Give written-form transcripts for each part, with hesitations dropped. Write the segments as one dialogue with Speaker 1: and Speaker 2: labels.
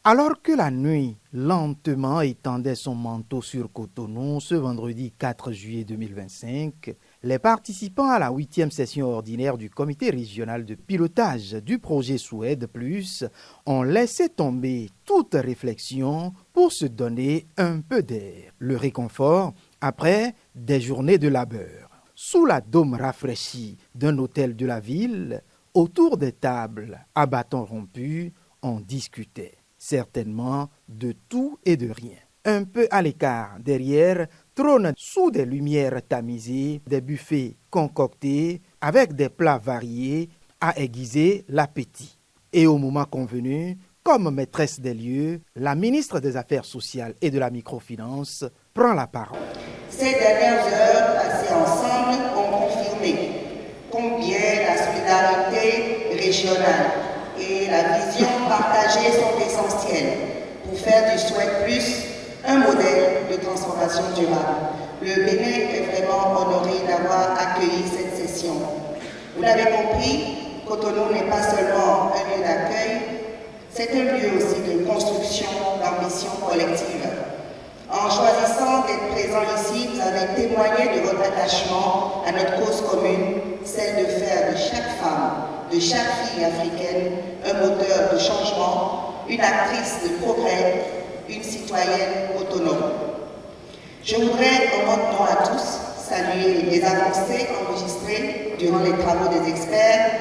Speaker 1: Alors que la nuit lentement étendait son manteau sur Cotonou ce vendredi 4 juillet 2025, les participants à la 8e session ordinaire du comité régional de pilotage du projet Suède Plus ont laissé tomber toute réflexion pour se donner un peu d'air. Le réconfort après des journées de labeur. Sous la dôme rafraîchie d'un hôtel de la ville, autour des tables à bâtons rompus, on discutait. Certainement de tout et de rien. Un peu à l'écart, derrière, trônent sous des lumières tamisées, des buffets concoctés avec des plats variés à aiguiser l'appétit. Et au moment convenu, comme maîtresse des lieux, la ministre des Affaires sociales et de la microfinance prend la parole.
Speaker 2: Ces dernières heures passées ensemble ont confirmé combien la solidarité régionale et la vision partagée sont essentielles pour faire du Suède Plus un modèle de transformation durable. Le Bénin est vraiment honoré d'avoir accueilli cette session. Vous l'avez compris, Cotonou n'est pas seulement un lieu d'accueil, c'est un lieu aussi de construction d'ambition collective. En choisissant d'être présent ici, vous avez témoigné de votre attachement à notre cause commune, celle de faire de chaque femme, de chaque fille africaine, un moteur de changement, une actrice de progrès, une citoyenne autonome. Je voudrais, en votre nom à tous, saluer les avancées enregistrées durant les travaux des experts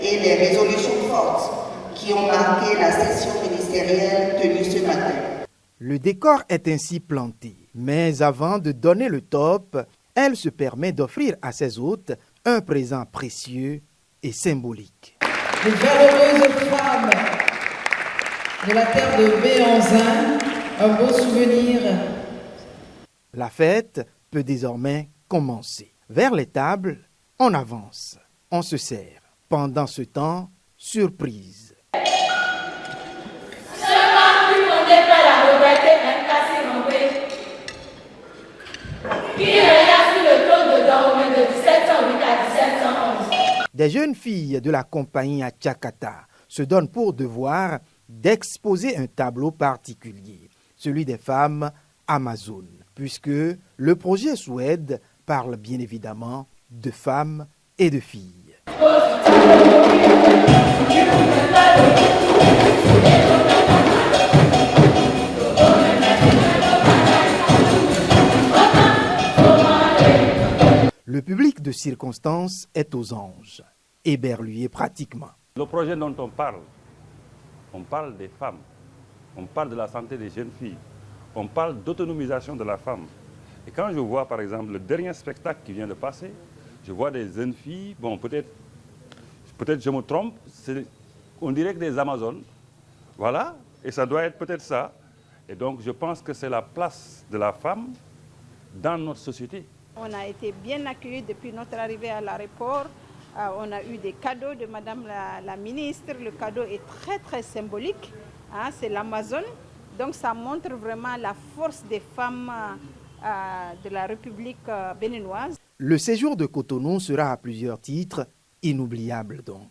Speaker 2: et les résolutions fortes qui ont marqué la session ministérielle tenue ce matin.
Speaker 1: Le décor est ainsi planté, mais avant de donner le top, elle se permet d'offrir à ses hôtes un présent précieux et symbolique.
Speaker 3: Les valeureuses femmes de la terre de Béanzin, un beau souvenir.
Speaker 1: La fête peut désormais commencer. Vers les tables, on avance, on se sert. Pendant ce temps, surprise. Des jeunes filles de la compagnie à Tchakata se donnent pour devoir d'exposer un tableau particulier, celui des femmes amazones, puisque le projet Suède parle bien évidemment de femmes et de filles. Le public de circonstance est aux anges, éberlué pratiquement.
Speaker 4: Le projet dont on parle des femmes, on parle de la santé des jeunes filles, on parle d'autonomisation de la femme. Et quand je vois par exemple le dernier spectacle qui vient de passer, je vois des jeunes filles, bon peut-être je me trompe, on dirait que des Amazones, voilà, et ça doit être peut-être ça. Et donc je pense que c'est la place de la femme dans notre société.
Speaker 5: On a été bien accueillis depuis notre arrivée à l'aéroport. On a eu des cadeaux de Madame la ministre. Le cadeau est très très symbolique. C'est l'Amazone. Donc ça montre vraiment la force des femmes de la République béninoise.
Speaker 1: Le séjour de Cotonou sera à plusieurs titres inoubliable donc.